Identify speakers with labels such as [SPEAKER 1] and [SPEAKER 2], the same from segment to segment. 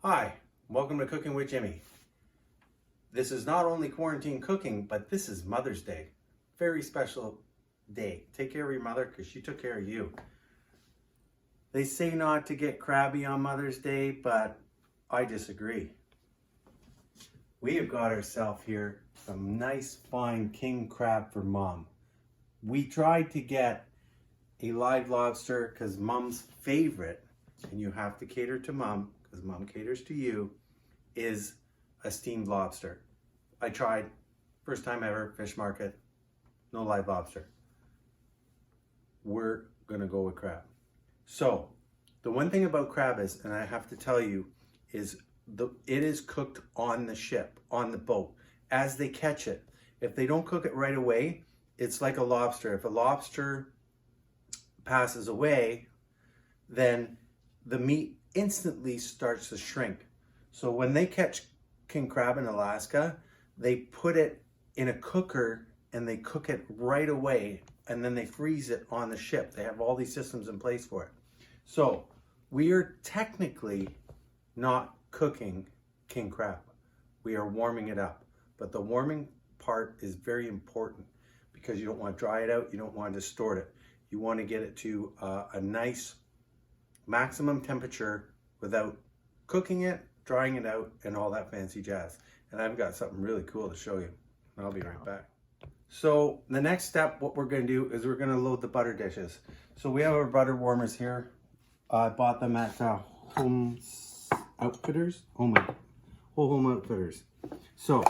[SPEAKER 1] Hi, welcome to Cooking with Jimmy. This is not only quarantine cooking, but this is Mother's Day. Very special day. Take care of your mother because she took care of you. They say not to get crabby on Mother's Day, but I disagree. We have got ourselves here some nice fine king crab for Mom. We tried to get a live lobster because Mom's favorite, and you have to cater to Mom because Mom caters to you, is a steamed lobster. I tried, first time ever, fish market, no live lobster. We're gonna go with crab. So, the one thing about crab is, and I have to tell you, is it is cooked on the ship, on the boat, as they catch it. If they don't cook it right away, it's like a lobster. If a lobster passes away, then the meat instantly starts to shrink. So when they catch king crab in Alaska, they put it in a cooker and they cook it right away, and then they freeze it on the ship. They have all these systems in place for it. So we are technically not cooking king crab. We are warming it up. But the warming part is very important because you don't want to dry it out. You don't want to distort it. You want to get it to a nice maximum temperature without cooking it, drying it out, and all that fancy jazz. And I've got something really cool to show you. I'll be right back. So the next step, what we're going to do is we're going to load the butter dishes. So we have our butter warmers here. I bought them at Home Outfitters. Home Outfitters. So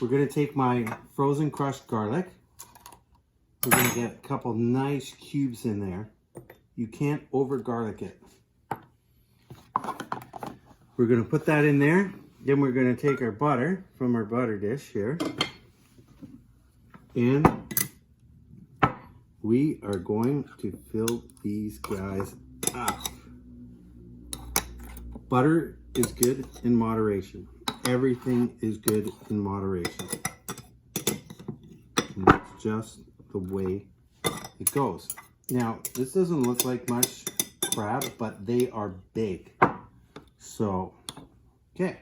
[SPEAKER 1] we're going to take my frozen crushed garlic. We're going to get a couple nice cubes in there. You can't over garlic it. We're going to put that in there. Then we're going to take our butter from our butter dish here. And we are going to fill these guys up. Butter is good in moderation. Everything is good in moderation. And that's just the way it goes. Now, this doesn't look like much crab, but they are big. So, okay,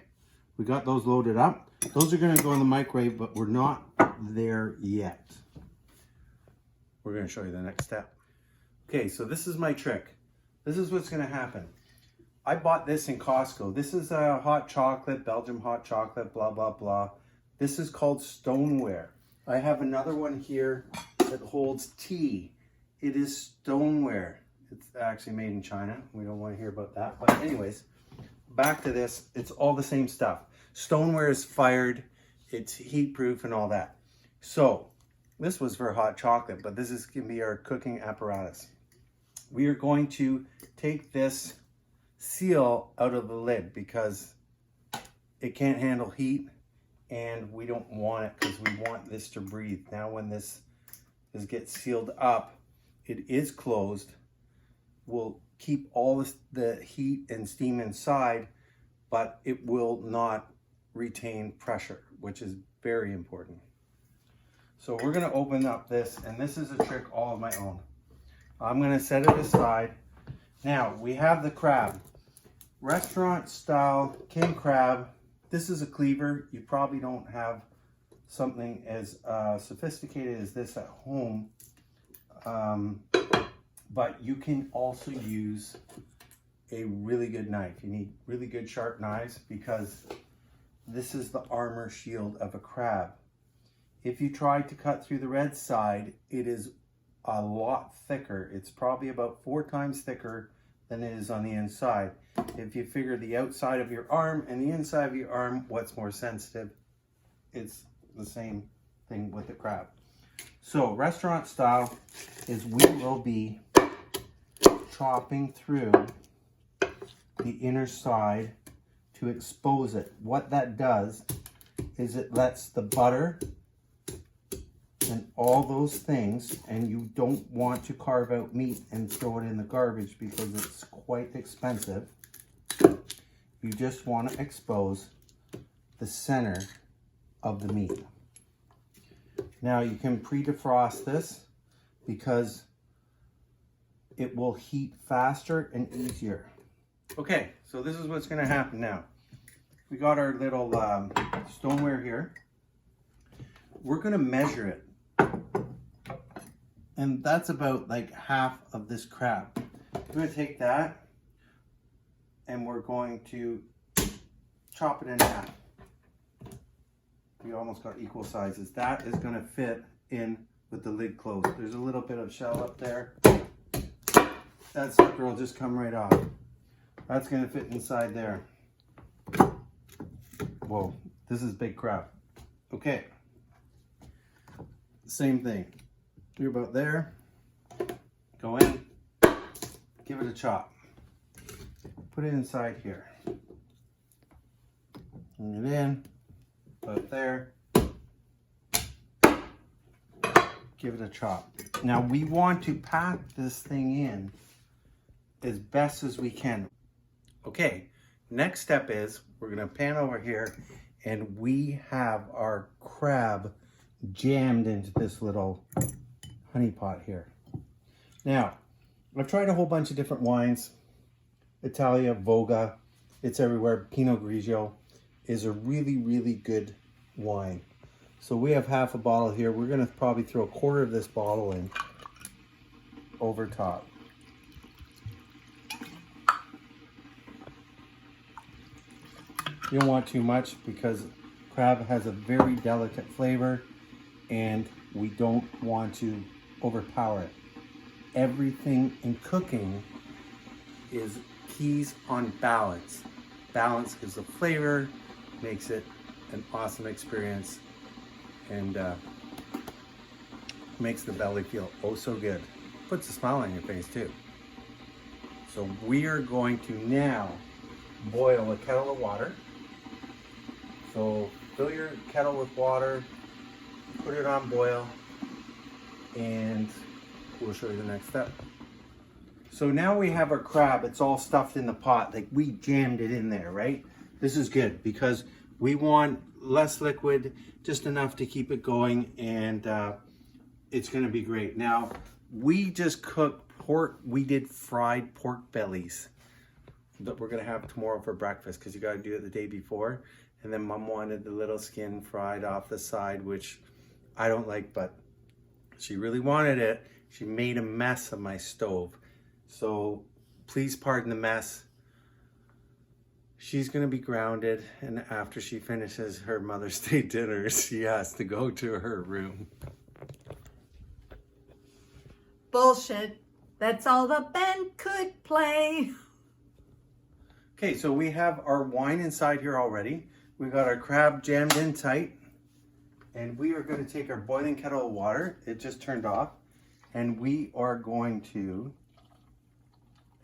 [SPEAKER 1] we got those loaded up. Those are going to go in the microwave, but we're not there yet. We're going to show you the next step. Okay, so this is my trick. This is what's going to happen. I bought this in Costco. This is a hot chocolate, Belgium hot chocolate, blah, blah, blah. This is called stoneware. I have another one here that holds tea. It is stoneware. It's actually made in China. We don't want to hear about that. But anyways, back to this. It's all the same stuff. Stoneware is fired. It's heat proof and all that. So this was for hot chocolate, but this is going to be our cooking apparatus. We are going to take this seal out of the lid because it can't handle heat and we don't want it because we want this to breathe. Now when this gets sealed up, it is closed. We'll keep all the heat and steam inside, but it will not retain pressure, which is very important. So we're going to open up this, and this is a trick all of my own. I'm going to set it aside. Now we have the crab. Restaurant style king crab. This is a cleaver. You probably don't have something as sophisticated as this at home. But you can also use a really good knife. You need really good sharp knives because this is the armor shield of a crab. If you try to cut through the red side, it is a lot thicker. It's probably about 4 times thicker than it is on the inside. If you figure the outside of your arm and the inside of your arm, what's more sensitive, it's the same thing with the crab. So restaurant style is we will be chopping through the inner side to expose it. What that does is it lets the butter and all those things, and you don't want to carve out meat and throw it in the garbage because it's quite expensive. You just want to expose the center of the meat. Now you can pre-defrost this because it will heat faster and easier. Okay, so this is what's going to happen now. we got our little stoneware here. We're gonna measure it. And that's about like half of this crab. We're gonna take that and we're going to chop it in half. We almost got equal sizes. That is gonna fit in with the lid closed. There's a little bit of shell up there. That sucker will just come right off. That's gonna fit inside there. Whoa, this is big crab. Okay, same thing. You're about there. Go in, give it a chop. Put it inside here. Bring it in, about there. Give it a chop. Now we want to pack this thing in as best as we can. Okay, next step is we're gonna pan over here and we have our crab jammed into this little honey pot here. Now, I've tried a whole bunch of different wines. Italia, Voga, it's everywhere. Pinot Grigio is a really, really good wine. So we have half a bottle here. We're gonna probably throw a quarter of this bottle in over top. You don't want too much because crab has a very delicate flavor and we don't want to overpower it. Everything in cooking is keys on balance. Balance gives the flavor, makes it an awesome experience, and makes the belly feel oh so good. Puts a smile on your face too. So we are going to now boil a kettle of water. So fill your kettle with water, put it on boil, and we'll show you the next step. So now we have our crab, it's all stuffed in the pot, like we jammed it in there, right? This is good because we want less liquid, just enough to keep it going, and it's gonna be great. Now, we just cooked pork, we did fried pork bellies that we're gonna have tomorrow for breakfast because you gotta do it the day before. And then Mom wanted the little skin fried off the side, which I don't like, but she really wanted it. She made a mess of my stove. So please pardon the mess. She's gonna be grounded, and after she finishes her Mother's Day dinner, she has to go to her room.
[SPEAKER 2] Bullshit. That's all the band could play.
[SPEAKER 1] Okay, so we have our wine inside here already. We got our crab jammed in tight, and we are going to take our boiling kettle of water. It just turned off, and we are going to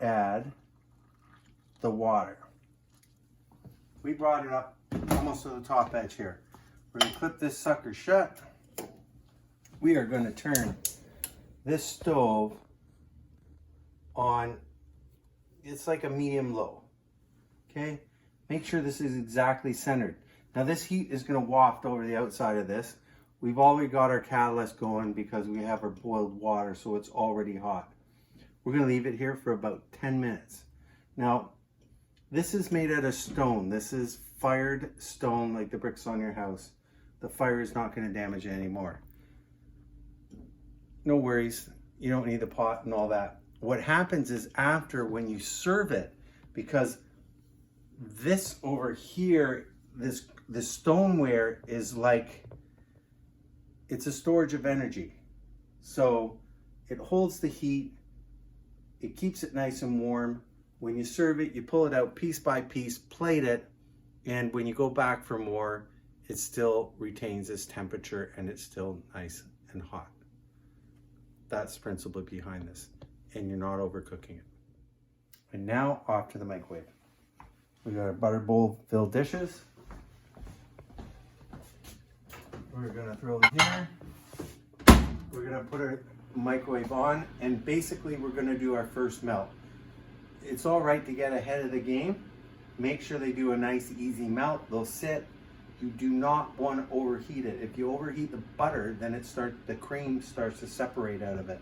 [SPEAKER 1] add the water. We brought it up almost to the top edge here. We're going to clip this sucker shut. We are going to turn this stove on, it's like a medium low. Okay, make sure this is exactly centered. Now this heat is going to waft over the outside of this. We've already got our catalyst going because we have our boiled water, so it's already hot. We're going to leave it here for about 10 minutes. Now, this is made out of stone. This is fired stone like the bricks on your house. The fire is not going to damage it anymore. No worries. You don't need the pot and all that. What happens is after, when you serve it, because this over here, this stoneware is like, it's a storage of energy. So it holds the heat, it keeps it nice and warm. When you serve it, you pull it out piece by piece, plate it, and when you go back for more, it still retains its temperature and it's still nice and hot. That's the principle behind this, and you're not overcooking it. And now off to the microwave. We got our butter bowl filled dishes. We're gonna throw them here. We're gonna put our microwave on, and basically we're gonna do our first melt. It's all right to get ahead of the game. Make sure they do a nice easy melt. They'll sit. You do not want to overheat it. If you overheat the butter, then the cream starts to separate out of it,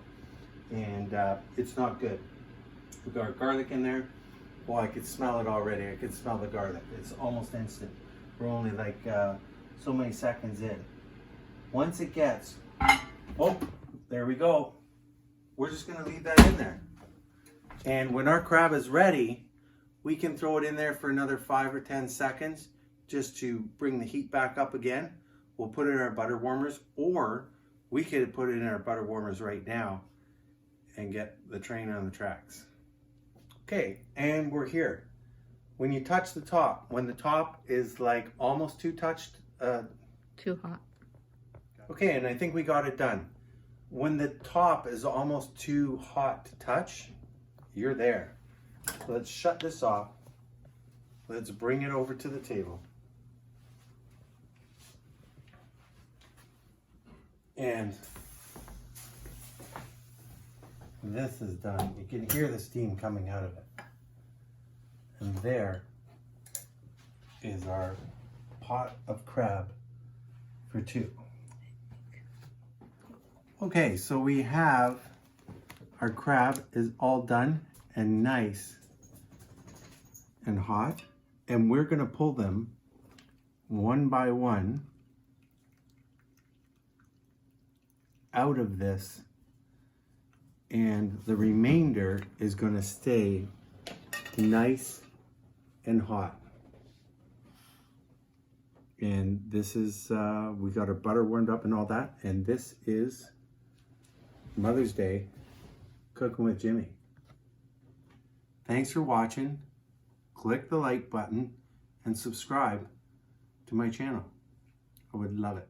[SPEAKER 1] and it's not good. We've got our garlic in there. Oh, I could smell it already. I could smell the garlic. It's almost instant. We're only like so many seconds in. Once it gets, oh, there we go. We're just gonna leave that in there. And when our crab is ready, we can throw it in there for another 5 or 10 seconds just to bring the heat back up again. We'll put it in our butter warmers, or we could put it in our butter warmers right now and get the train on the tracks. Okay, and we're here. When you touch the top, when the top is like almost too touched,
[SPEAKER 2] Too hot.
[SPEAKER 1] okay, and I think we got it done. When the top is almost too hot to touch, you're there. Let's shut this off. Let's bring it over to the table. And this is done. You can hear the steam coming out of it. And there is our pot of crab for two. Okay, so we have our crab is all done and nice and hot, and we're gonna pull them one by one out of this, and the remainder is gonna stay nice and hot. And this is, we got our butter warmed up and all that, and this is Mother's Day Cooking with Jimmy. Thanks for watching. Click the like button and subscribe to my channel. I would love it.